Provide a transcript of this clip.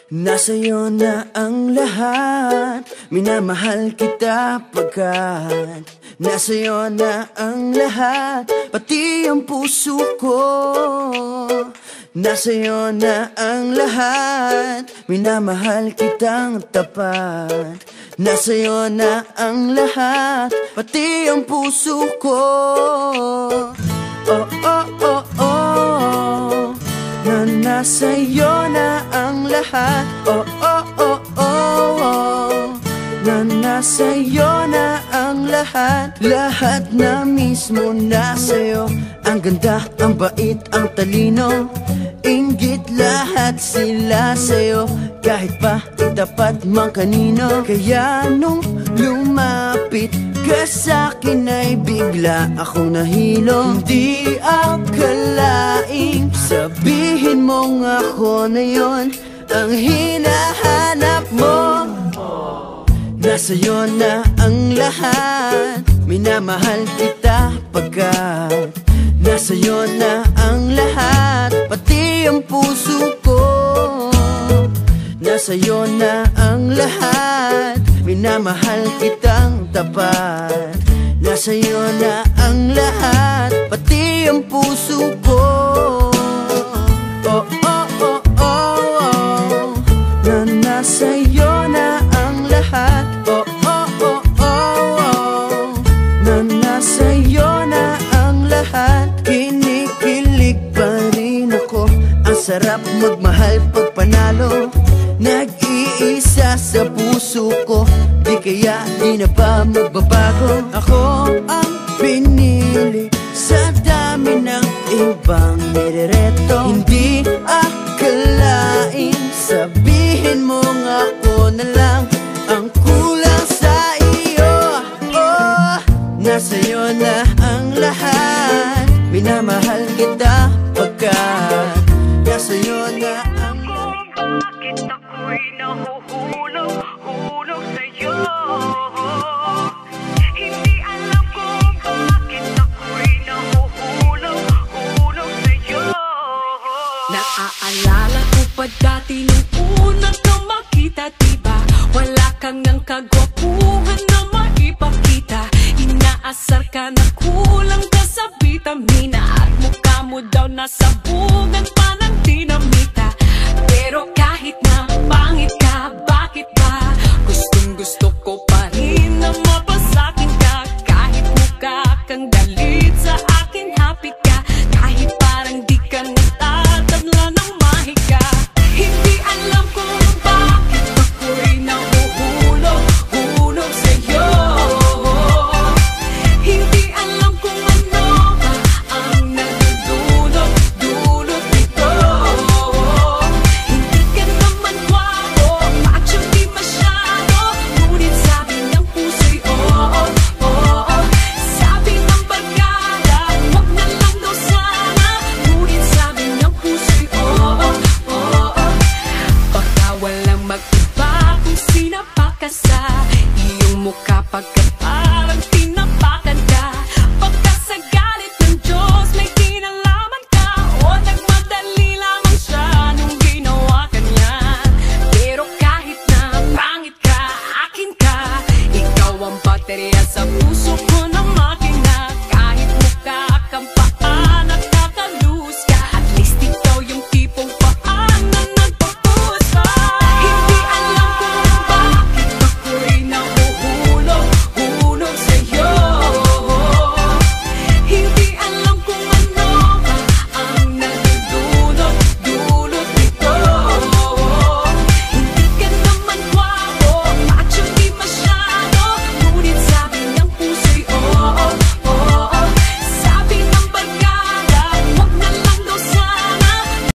Nasa'yo na ang lahat, minamahal kita pagkat nasa'yo na ang lahat, pati ang puso ko. Nasa'yo na ang lahat, minamahal kitang tapat. Nasa'yo na ang lahat, pati ang puso ko. Oh, oh, oh, oh, na nasa'yo na ang lahat. Oh, oh, oh, oh, oh, na nasa'yo na ang lahat. Lahat na mismo nasa'yo. Ang ganda, ang bait, ang talino, inggit lahat sila sa'yo. Kahit pa itapat mang kanino. Kaya nung lumapit ka sa'kin ay bigla akong nahilo. Hindi akalaing sabihin mong ako na yon ang hinahanap mo. Nasa'yo na ang lahat, minamahal kita pagkat nasa'yo na ang lahat, pati ang puso ko. Nasa'yo na ang lahat, minamahal kitang tapat. Nasa'yo na ang lahat, pati ang puso ko. Oh, oh, oh, oh, oh, na nasa'yo na ang lahat. Oh, oh, oh, oh, oh, na nasa'yo na ang lahat. Kinikilig pa rin ako, ang sarap magmahal pag panalo. Nag-iisa sa puso ko, di kaya di na ba magbabago? Ako ang pinili sa dami ng ibang nirereto. Hindi akalain sabihin mong ako na lang ang kulang sa iyo. Oh, nasa'yo na ang lahat, minamahal kita pagkat nasa'yo na ang bakit ako'y nahuhulog sa'yo? Hindi alam kung bakit ako'y nahuhulog sa'yo. Naaalala ko pa dati nung unang ka makita, diba? Wala kang ang kagwapuhan na maipakita. Inaasar ka na kulang ka sa vitamina, at mukha mo daw nasabugan pa ng dinamita. Pero kahit na pangit ka, bakit ba gustong gusto ko pa rin na mapasakin ka? Kahit mukha kang galit sa akin, happy ka. Kahit parang di ka natatabla ng mahika. Hindi alam kung bakit ako'y nahuhulog sa'yo. Hindi alam kung ano ba ang nagdudulot nito. Hindi ka naman gwapo, macho di masyado, ngunit sabi ng puso'y oo, oo. Sabi ng barkada, wag na lang daw sana, ngunit sabi ng puso'y oo, oo. Baka walang mag-iba kung sinapak ka sa iyong mukha, pagkat parang tinapakan ka. Pagka sa galit ng Diyos may kinalaman ka, o nagmadali lamang siya nung ginawa ka niya. Pero kahit na pangit ka, akin ka, ikaw ang baterya sa puso ko